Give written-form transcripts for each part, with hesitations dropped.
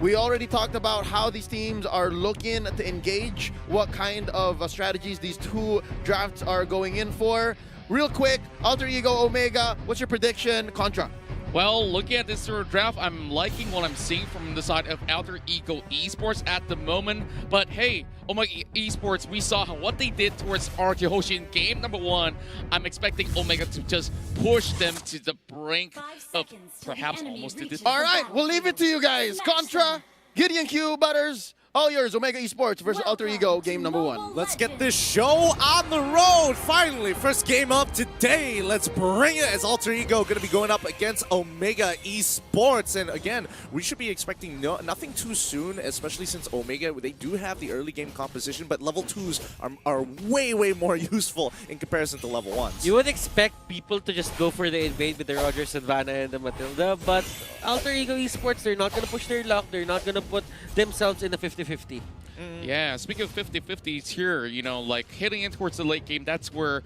We already talked about how these teams are looking to engage, what kind of strategies these two drafts are going in for. Real quick, Alter Ego, Omega, what's your prediction? Contra. Well, looking at this sort of draft, I'm liking what I'm seeing from the side of Alter Ego Esports at the moment. But hey, Omega Esports, we saw what they did towards RK Hoshi in game number 1. I'm expecting Omega to just push them to the brink of perhaps almost to this. All right, we'll leave it to you guys. Contra, Gideon Q, Butters, all yours. Omega Esports versus Alter Ego, game number 1. Let's get this show on the road. Finally, first game up today. Let's bring it as Alter Ego going to be going up against Omega Esports. And again, we should be expecting nothing too soon, especially since Omega, they do have the early game composition, but level 2s are way, way more useful in comparison to level 1s. You would expect people to just go for the invade with the Roger, Sylvana, and the Matilda, but Alter Ego Esports, they're not going to push their luck. They're not going to put themselves in a 50-50. Yeah, speaking of 50-50s here, you know, like heading in towards the late game, that's where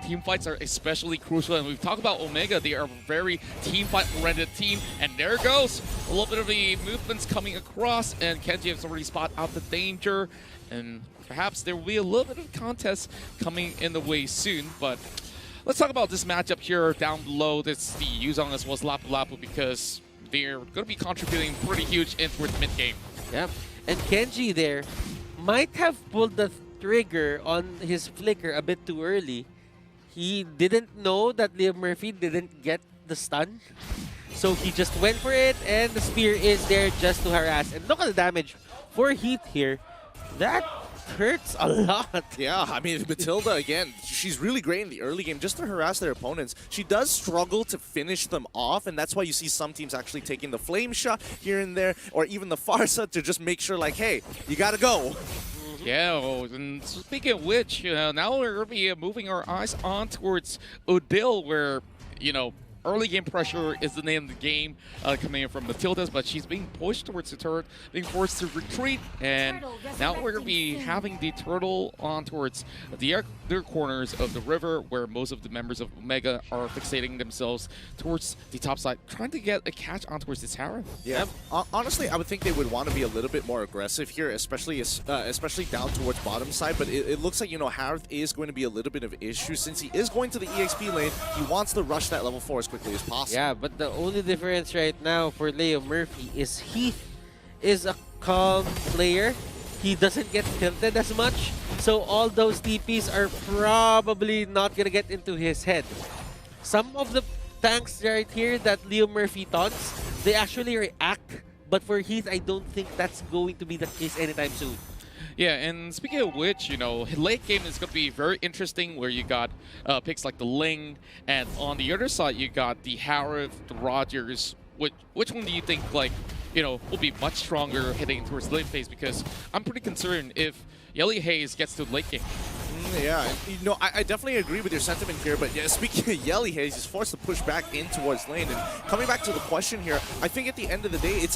team fights are especially crucial. And we've talked about Omega, they are a very team fight-oriented team. And there goes a little bit of the movements coming across, and Kenji has already spotted out the danger. And perhaps there will be a little bit of contest coming in the way soon. But let's talk about this matchup here down below. This the Yuzong as well as Lapu Lapu, because they're going to be contributing pretty huge in towards mid-game. Yeah. And Kenji there might have pulled the trigger on his flicker a bit too early. He didn't know that Liam Murphy didn't get the stun. So he just went for it, and the spear is there just to harass. And look at the damage for Heath here. That hurts a lot. Yeah, I mean, Matilda, again, she's really great in the early game just to harass their opponents. She does struggle to finish them off, and that's why you see some teams actually taking the flame shot here and there, or even the Farsa to just make sure, like, hey, you gotta go. Yeah, and speaking of which, now we're going to be moving our eyes on towards Odile, where, you know, early game pressure is the name of the game coming in from Matilda's, but she's being pushed towards the turret, being forced to retreat, and now we're going to be having the turtle on towards the other corners of the river, where most of the members of Omega are fixating themselves towards the top side, trying to get a catch on towards the tower. Yeah, honestly, I would think they would want to be a little bit more aggressive here, especially down towards bottom side, but it looks like, you know, Harith is going to be a little bit of an issue since he is going to the EXP lane. He wants to rush that level 4 as quickly as possible. Yeah, but the only difference right now for Leo Murphy is Heath is a calm player. He doesn't get tilted as much, so all those TPs are probably not gonna get into his head. Some of the tanks right here that Leo Murphy taunts, they actually react, but for Heath, I don't think that's going to be the case anytime soon. Yeah, and speaking of which, you know, late game is going to be very interesting, where you got picks like the Ling, and on the other side you got the Harith, the Rogers. Which one do you think, like, you know, will be much stronger heading towards late phase? Because I'm pretty concerned if Yelly Hayes gets to the late game. Yeah, you know, I definitely agree with your sentiment here, but yeah, speaking of Yelly Hayes, he's forced to push back in towards lane. And coming back to the question here, I think at the end of the day,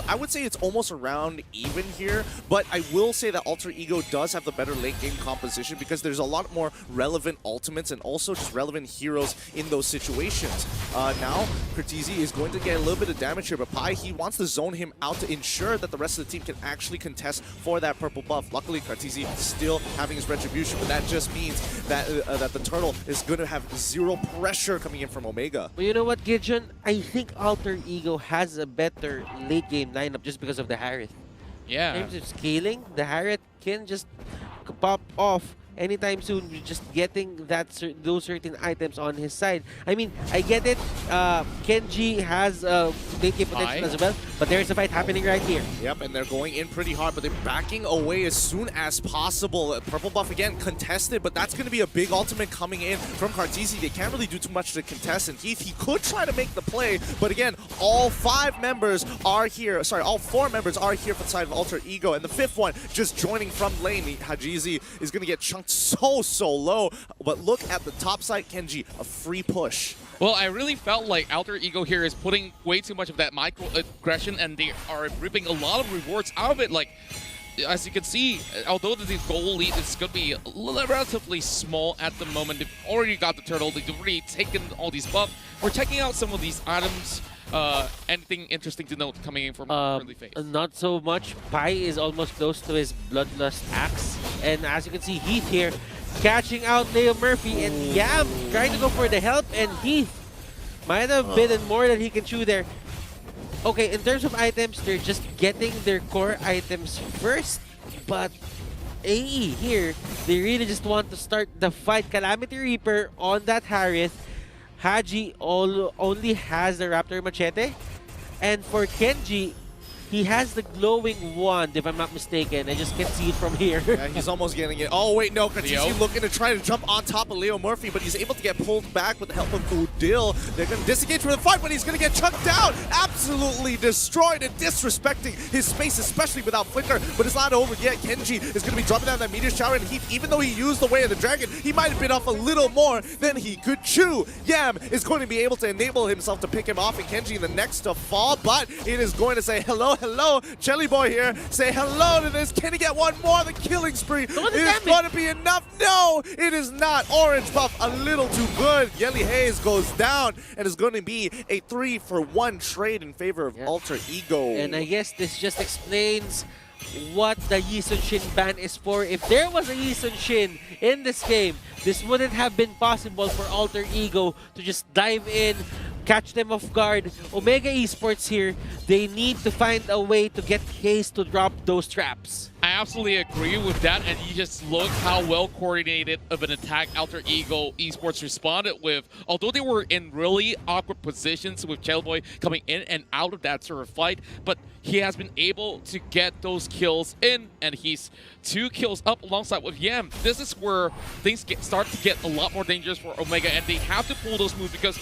I would say it's almost around even here, but I will say that Alter Ego does have the better late game composition because there's a lot more relevant ultimates and also just relevant heroes in those situations. Now, Cortese is going to get a little bit of damage here, but Pai, he wants to zone him out to ensure that the rest of the team can actually contest for that purple buff. Luckily, Cortese still having his retribution, but that just means that that the turtle is going to have zero pressure coming in from Omega. Well, you know what, Gideon? I think Alter Ego has a better late game lineup just because of the Harith. Yeah. In terms of scaling, the Harith can just pop off anytime soon, just getting those certain items on his side. I mean, I get it. Kenji has late game potential as well, but there's a fight happening right here. Yep, and they're going in pretty hard, but they're backing away as soon as possible. Purple buff again contested, but that's going to be a big ultimate coming in from Cartesi. They can't really do too much to contest, and Heath, he could try to make the play, but again, all 4 members are here for the side of Alter Ego, and the 5th one just joining from lane. Hajizi is going to get chunked so low, but look at the top side, Kenji, a free push. Well, I really felt like Alter Ego here is putting way too much of that microaggression, and they are reaping a lot of rewards out of it. Like, as you can see, although the goal lead is going to be relatively small at the moment, they've already got the turtle, they've already taken all these buffs. We're checking out some of these items anything interesting to note coming in from early phase? Not so much. Pai is almost close to his Bloodlust Axe. And as you can see, Heath here catching out Leo Murphy, and Yam trying to go for the help, and Heath might have bitten more than he can chew there. Okay, in terms of items, they're just getting their core items first, but AE here, they really just want to start the fight. Calamity Reaper on that Harith. Haji only has the Raptor Machete. And for Kenji, he has the glowing wand, if I'm not mistaken. I just can't see it from here. Yeah, he's almost getting it. Oh, wait, no. Kartisi looking to try to jump on top of Leo Murphy, but he's able to get pulled back with the help of Udil. They're going to disengage from the fight, but he's going to get chucked down. Absolutely destroyed and disrespecting his space, especially without Flicker. But it's not over yet. Kenji is going to be dropping down that meteor shower, and Heath, even though he used the Way of the Dragon, he might have bit off a little more than he could chew. Yam is going to be able to enable himself to pick him off, and Kenji the next to fall, but it is going to say hello, hello. Jelly Boy here, say hello to this. Can he get one more? The killing spree is going to be enough. No, it is not. Orange buff a little too good. Yelly Hayes goes down, and it's going to be a 3-for-1 trade in favor of Alter Ego. And I guess this just explains what the Yi Sun Shin ban is for. If there was a Yi Sun Shin in this game, this wouldn't have been possible for Alter Ego to just dive in, catch them off guard. Omega Esports here, they need to find a way to get Hayes to drop those traps. I absolutely agree with that, and you just look how well coordinated of an attack Alter Ego Esports responded with. Although they were in really awkward positions with Boy coming in and out of that sort of fight, but he has been able to get those kills in, and he's 2 kills up alongside with Yam. This is where things start to get a lot more dangerous for Omega, and they have to pull those moves because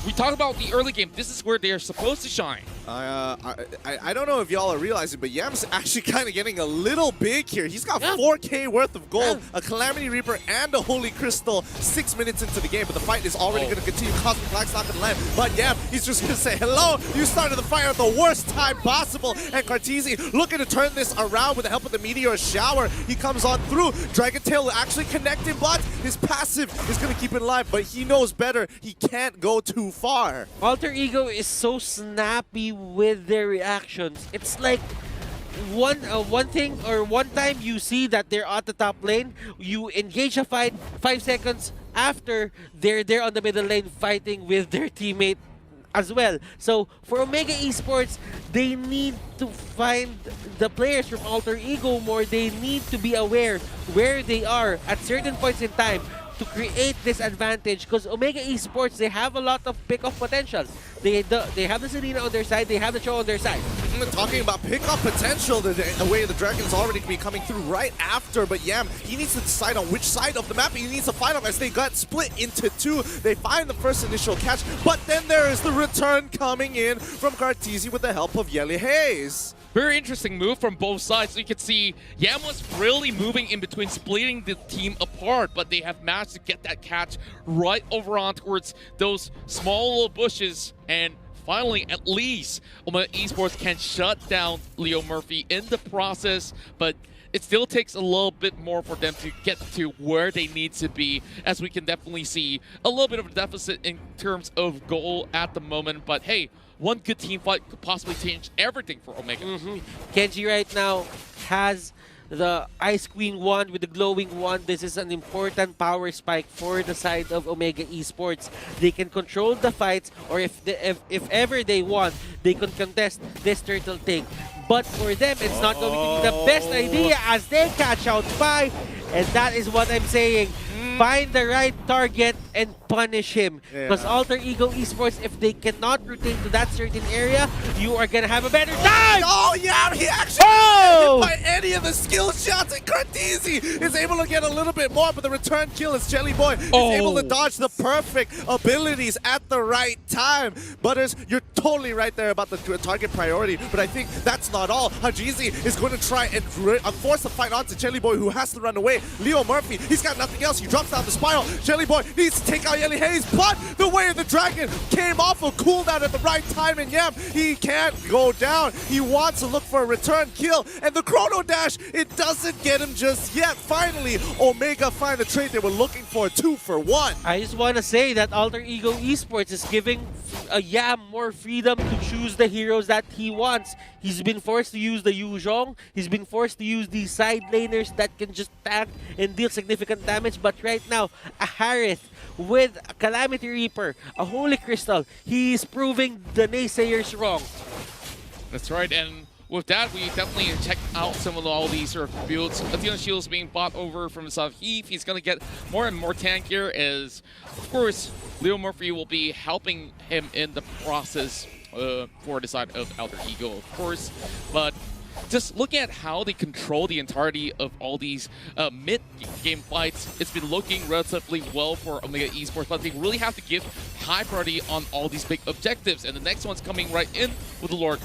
we talked about the early game. This is where they are supposed to shine. I don't know if y'all are realizing, but Yam's actually kind of getting a little big here. He's got 4K worth of gold, a Calamity Reaper, and a Holy Crystal 6 minutes into the game, but the fight is already going to continue. Cosmic Black's not going to land, but Yam, he's just going to say, hello, you started the fight at the worst time possible, and Kartisi looking to turn this around with the help of the Meteor Shower. He comes on through. Dragon Tail will actually connect him, but his passive is going to keep it alive, but he knows better. He can't go too far. Alter Ego is so snappy with their reactions. It's like one thing or one time you see that they're at the top lane, you engage a fight, 5 seconds after they're there on the middle lane fighting with their teammate as well. So for Omega Esports, they need to find the players from Alter Ego more. They need to be aware where they are at certain points in time to create this advantage, because Omega Esports, they have a lot of pick-off potential. They have the Selena on their side, they have the Cho on their side. Talking about pick-off potential, the Way of the Dragon is already be coming through right after, but Yam, he needs to decide on which side of the map he needs to fight on as they got split into 2. They find the first initial catch, but then there is the return coming in from Kartisi with the help of Yelly Hayes. Very interesting move from both sides. So you can see Yam was really moving in between, splitting the team apart, but they have managed to get that catch right over on towards those small little bushes, and finally, at least, Omega Esports can shut down Leo Murphy in the process, but it still takes a little bit more for them to get to where they need to be, as we can definitely see a little bit of a deficit in terms of goal at the moment. But hey, one good team fight could possibly change everything for Omega. Kenji right now has the Ice Queen wand with the glowing wand. This is an important power spike for the side of Omega Esports. They can control the fights, or if ever they want, they can contest this turtle take. But for them, it's not going to be the best idea as they catch out Pai. And that is what I'm saying. Find the right target and punish him. Because Alter Ego Esports, if they cannot rotate to that certain area, you are going to have a better time! Oh, yeah, he actually hit by any of the skill shots, and Kartisi is able to get a little bit more, but the return kill is Jelly Boy. He's able to dodge the perfect abilities at the right time. Butters, you're totally right there about the target priority, but I think that's not all. Hajizi is going to try and force the fight onto Jelly Boy, who has to run away. Leo Murphy, he's got nothing else. He drops drops down the spiral. Jelly Boy needs to take out Yelly Hayes, but the way of the dragon came off a cooldown at the right time, and Yam, he can't go down. He wants to look for a return kill, and the Chrono Dash, it doesn't get him just yet. Finally, Omega find the trade they were looking for, 2 for 1. I just want to say that Alter Ego Esports is giving Yam more freedom to choose the heroes that he wants. He's been forced to use the Yuzhong. He's been forced to use the side laners that can just tank and deal significant damage. But right now, a Harith with a Calamity Reaper, a Holy Crystal, he's proving the naysayers wrong. That's right, and with that, we definitely check out some of all these sort of builds. Athena Shield's being bought over from South Heath. He's going to get more and more tankier as, of course, Leo Murphy will be helping him in the process for the side of Alter Ego, of course. But just looking at how they control the entirety of all these mid-game fights, it's been looking relatively well for Omega Esports, but they really have to give high priority on all these big objectives. And the next one's coming right in with the Lord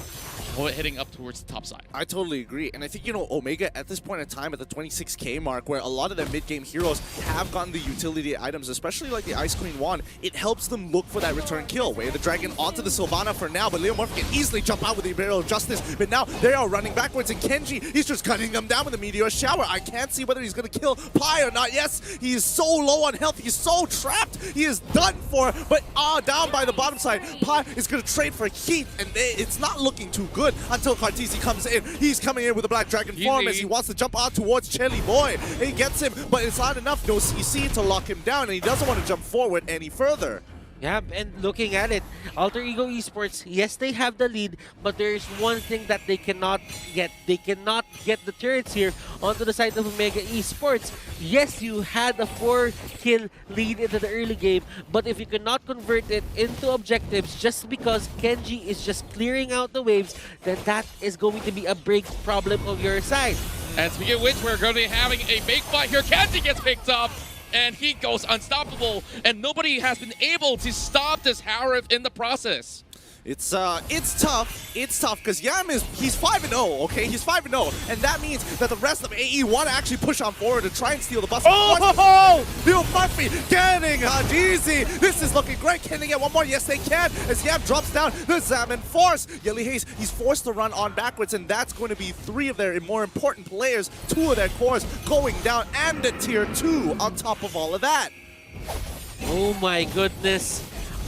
heading up towards the top side. I totally agree. And I think, you know, Omega at this point in time at the 26k mark, where a lot of their mid-game heroes have gotten the utility items, especially like the Ice Queen Wand, it helps them look for that return kill. Way of the Dragon onto the Sylvana for now, but Leo Murphy can easily jump out with the Imperial Justice. But now they are running backwards, and Kenji, he's just cutting them down with a Meteor Shower. I can't see whether he's going to kill Pi or not. Yes, he is so low on health. He's so trapped. He is done for, but down by the bottom side. Pi is going to trade for Heat, and it's not looking too good until Cartesi comes in. He's coming in with the Black Dragon form as he wants to jump out towards Jelly Boy. He gets him, but it's not enough. No CC to lock him down, and he doesn't want to jump forward any further. Yeah, and looking at it, Alter Ego Esports, yes, they have the lead, but there is one thing that they cannot get. They cannot get the turrets here onto the side of Omega Esports. Yes, you had a 4-kill lead into the early game, but if you cannot convert it into objectives just because Kenji is just clearing out the waves, then that is going to be a big problem on your side. And speaking of which, we're going to be having a big fight here. Kenji gets picked up, and he goes unstoppable, and nobody has been able to stop this Harith in the process. It's tough. It's tough because Yam he's 5-0, okay? He's 5-0, and that means that the rest of AE want to actually push on forward to try and steal the bus. Oh! Leo Murphy getting Hajizi. This is looking great. Can they get one more? Yes, they can. As Yam drops down the Salmon Force. Yelly Hayes, he's forced to run on backwards, and that's going to be 3 of their more important players, 2 of their cores going down, and a tier 2 on top of all of that. Oh my goodness.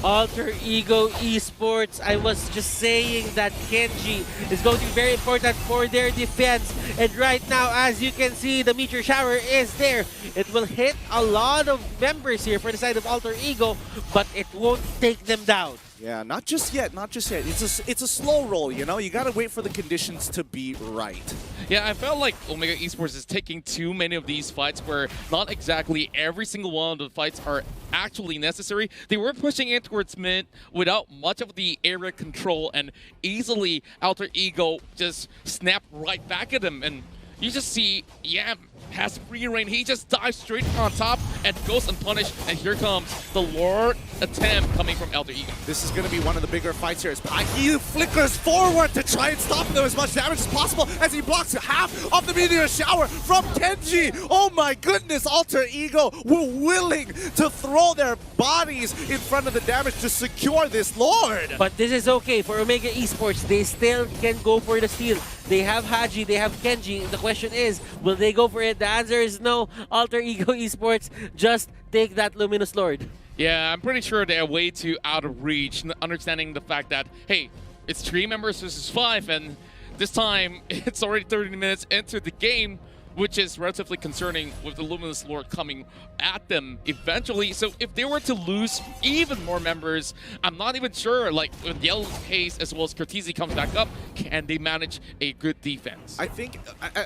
Alter Ego Esports, I was just saying that Kenji is going to be very important for their defense. And right now, as you can see, the Meteor Shower is there. It will hit a lot of members here for the side of Alter Ego, but it won't take them down. Yeah, not just yet, not just yet. It's a slow roll, you know? You gotta wait for the conditions to be right. Yeah, I felt like Omega Esports is taking too many of these fights where not exactly every single one of the fights are actually necessary. They were pushing in towards mid without much of the area control, and easily Alter Ego just snapped right back at him, and you just see Yam has free reign. He just dives straight on top and goes unpunished. And here comes the Lord attempt coming from Alter Ego. This is going to be one of the bigger fights here. He flickers forward to try and stop them as much damage as possible as he blocks half of the Meteor Shower from Kenji. Oh my goodness, Alter Ego were willing to throw their bodies in front of the damage to secure this Lord. But this is okay for Omega Esports. They still can go for the steal. They have Haji, they have Kenji. The question is, will they go for it? The answer is no. Alter Ego Esports, just take that Luminous Lord. Yeah, I'm pretty sure they're way too out of reach, understanding the fact that, hey, it's 3 members versus 5, and this time it's already 30 minutes into the game, which is relatively concerning with the Luminous Lord coming at them eventually. So if they were to lose even more members, I'm not even sure, like, with Yellow Haze as well as Cortese comes back up, can they manage a good defense? I think,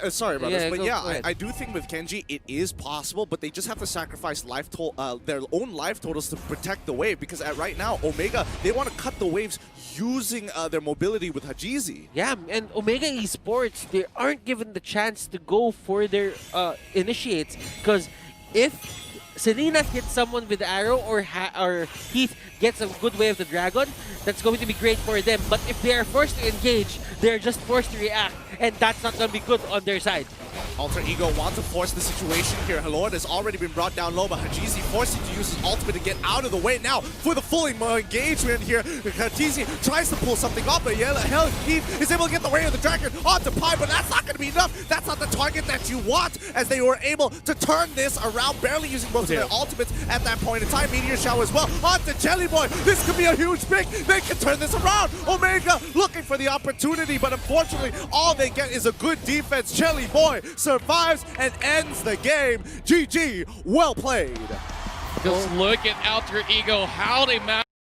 sorry about this, but yeah, I do think with Kenji it is possible, but they just have to sacrifice their own life totals to protect the wave, because right now, Omega, they want to cut the waves using their mobility with Hajizi. Yeah, and Omega Esports, they aren't given the chance to go for their initiates, because if Selena hits someone with arrow or Heath gets a good way of the dragon, that's going to be great for them. But if they are forced to engage, they're just forced to react, and that's not going to be good on their side. Alter Ego wants to force the situation here. Lord has already been brought down low, but Hajizi forcing to use his ultimate to get out of the way now for the full engagement here. Hajizi tries to pull something off, but Heath is able to get the way of the dragon onto Pi, but that's not going to be enough. That's not the target that you want, as they were able to turn this around, barely using most of their ultimates at that point in time. Meteor Shower as well onto Jelly Boy. This could be a huge pick. They can turn this around. Omega looking for the opportunity, but unfortunately, all they get is a good defense. Jelly Boy survives and ends the game. GG, well played. Just look at Alter Ego, how they